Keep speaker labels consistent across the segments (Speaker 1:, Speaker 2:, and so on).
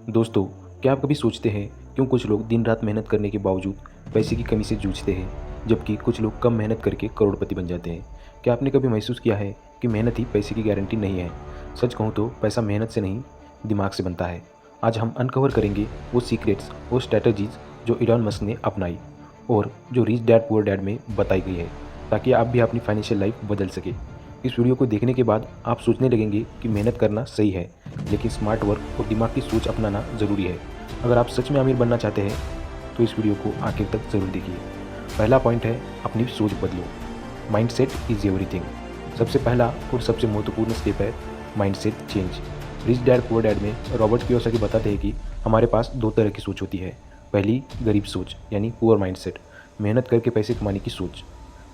Speaker 1: दोस्तों, क्या आप कभी सोचते हैं क्यों कुछ लोग दिन रात मेहनत करने के बावजूद पैसे की कमी से जूझते हैं, जबकि कुछ लोग कम मेहनत करके करोड़पति बन जाते हैं? क्या आपने कभी महसूस किया है कि मेहनत ही पैसे की गारंटी नहीं है? सच कहूँ तो पैसा मेहनत से नहीं, दिमाग से बनता है। आज हम अनकवर करेंगे वो सीक्रेट्स, वो स्ट्रैटेजीज जो इलॉन मस्क ने अपनाई और जो रिच डैड पुअर डैड में बताई गई है, ताकि आप भी अपनी फाइनेंशियल लाइफ बदल सके। इस वीडियो को देखने के बाद आप सोचने लगेंगे कि मेहनत करना सही है, लेकिन स्मार्ट वर्क और दिमाग की सोच अपनाना ज़रूरी है। अगर आप सच में अमीर बनना चाहते हैं तो इस वीडियो को आखिर तक ज़रूर देखिए। पहला पॉइंट है, अपनी सोच बदलो। Mindset is everything. सबसे पहला और सबसे महत्वपूर्ण स्टेप है mindset change. Rich dad poor dad में रॉबर्ट कियोसाकी बताते हैं कि हमारे पास दो तरह की सोच होती है। पहली गरीब सोच यानी पुअर माइंडसेट, मेहनत करके पैसे कमाने की सोच।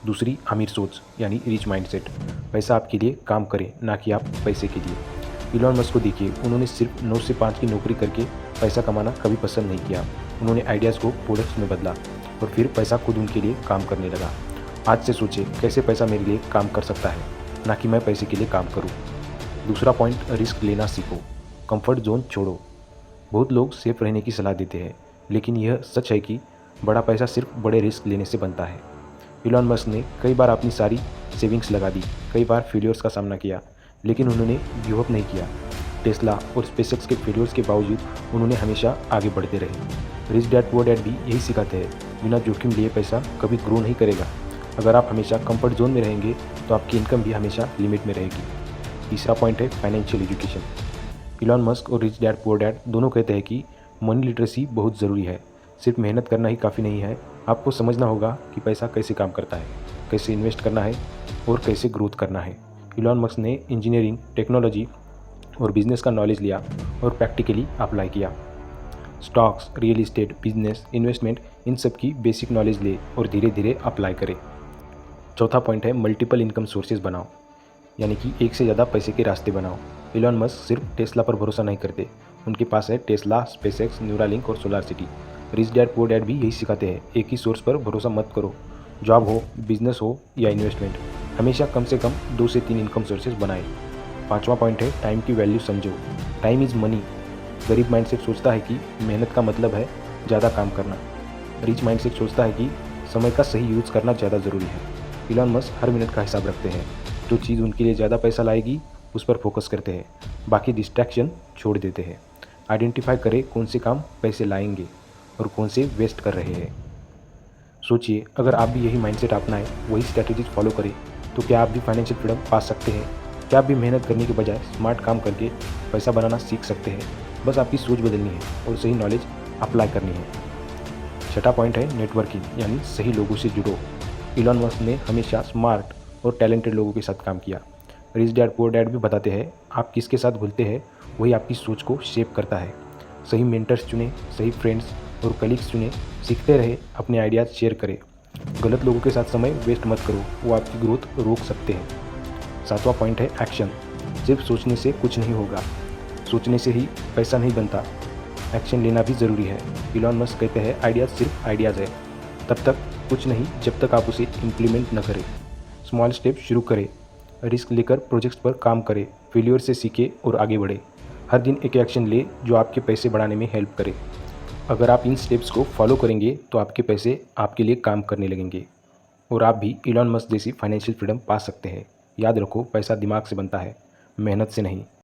Speaker 1: दूसरी अमीर सोच यानी रिच माइंडसेट, पैसा आपके लिए काम करे, ना कि आप पैसे के लिए। इलॉन मस्क को देखिए, उन्होंने सिर्फ 9 से 5 की नौकरी करके पैसा कमाना कभी पसंद नहीं किया। उन्होंने आइडियाज़ को प्रोडक्ट्स में बदला और फिर पैसा खुद उनके लिए काम करने लगा। आज से सोचें कैसे पैसा मेरे लिए काम कर सकता है, ना कि मैं पैसे के लिए काम करूं। दूसरा पॉइंट, रिस्क लेना सीखो। कंफर्ट जोन छोड़ो। बहुत लोग सेफ रहने की सलाह देते हैं, लेकिन यह सच है कि बड़ा पैसा सिर्फ बड़े रिस्क लेने से बनता है। इलॉन मस्क ने कई बार अपनी सारी सेविंग्स लगा दी, कई बार फेलियर्स का सामना किया, लेकिन उन्होंने गिव अप नहीं किया। टेस्ला और स्पेसएक्स के फेलियर्स के बावजूद उन्होंने हमेशा आगे बढ़ते रहे। रिच डैड पुअर डैड भी यही सिखाते हैं, बिना जोखिम लिए पैसा कभी ग्रो नहीं करेगा। अगर आप हमेशा कंफर्ट जोन में रहेंगे तो आपकी इनकम भी हमेशा लिमिट में रहेगी। तीसरा पॉइंट है फाइनेंशियल एजुकेशन। इलॉन मस्क और रिच डैड पुअर डैड दोनों कहते हैं कि मनी लिटरेसी बहुत ज़रूरी है। सिर्फ मेहनत करना ही काफ़ी नहीं है, आपको समझना होगा कि पैसा कैसे काम करता है, कैसे इन्वेस्ट करना है और कैसे ग्रोथ करना है। इलॉन मस्क ने इंजीनियरिंग, टेक्नोलॉजी और बिजनेस का नॉलेज लिया और प्रैक्टिकली अप्लाई किया। Stocks, real estate, business, investment, इन सब की बेसिक नॉलेज ले और धीरे धीरे अप्लाई करें। चौथा पॉइंट है मल्टीपल इनकम सोर्सेज बनाओ, यानी कि एक से ज़्यादा पैसे के रास्ते बनाओ। इलॉन मस्क सिर्फ टेस्ला पर भरोसा नहीं करते, उनके पास है टेस्ला, स्पेसएक्स, न्यूरालिंक और solar city. Rich dad poor dad भी यही सिखाते हैं, एक ही सोर्स पर भरोसा मत करो। जॉब हो, बिजनेस हो या इन्वेस्टमेंट, हमेशा कम से कम 2 से 3 इनकम सोर्सेज बनाएं। पांचवा पॉइंट है टाइम की वैल्यू समझो। Time is money. गरीब माइंडसेट सोचता है कि मेहनत का मतलब है ज़्यादा काम करना। रिच माइंडसेट सोचता है कि समय का सही यूज़ करना ज़्यादा ज़रूरी है। इलॉन मस्क हर मिनट का हिसाब रखते हैं, जो चीज़ उनके लिए ज़्यादा पैसा लाएगी उस पर फोकस करते हैं, बाकी डिस्ट्रैक्शन छोड़ देते हैं। आइडेंटिफाई करें कौन से काम पैसे लाएंगे और कौन से वेस्ट कर रहे हैं। सोचिए, अगर आप भी यही माइंडसेट अपनाएं, वही स्ट्रैटेजीज फॉलो करें, तो क्या आप भी फाइनेंशियल फ्रीडम पा सकते हैं? क्या आप भी मेहनत करने के बजाय स्मार्ट काम करके पैसा बनाना सीख सकते हैं? बस आपकी सोच बदलनी है और सही नॉलेज अप्लाई करनी है। छठा पॉइंट है नेटवर्किंग, यानी सही लोगों से जुड़ो। इलॉन मस्क ने हमेशा स्मार्ट और टैलेंटेड लोगों के साथ काम किया। रिच डैड पुअर डैड भी बताते हैं, आप किसके साथ घुलते हैं वही आपकी सोच को शेप करता है। सही मेंटर्स चुनें, सही फ्रेंड्स और कलीग्स चुनें, सीखते रहे, अपने आइडियाज़ शेयर करें। गलत लोगों के साथ समय वेस्ट मत करो, वो आपकी ग्रोथ रोक सकते हैं। सातवां पॉइंट है एक्शन। सिर्फ सोचने से कुछ नहीं होगा, सोचने से ही पैसा नहीं बनता, एक्शन लेना भी ज़रूरी है। इलॉन मस्क कहते हैं, आइडियाज़ सिर्फ आइडियाज़ है, तब तक कुछ नहीं जब तक आप उसे इम्प्लीमेंट न करें। स्मॉल स्टेप शुरू करें, रिस्क लेकर प्रोजेक्ट्स पर काम करें, फेलियर से सीखें और आगे बढ़ें। हर दिन एक एक्शन ले जो आपके पैसे बढ़ाने में हेल्प करे। अगर आप इन स्टेप्स को फॉलो करेंगे तो आपके पैसे आपके लिए काम करने लगेंगे और आप भी इलॉन मस्क जैसी फाइनेंशियल फ्रीडम पा सकते हैं। याद रखो, पैसा दिमाग से बनता है, मेहनत से नहीं।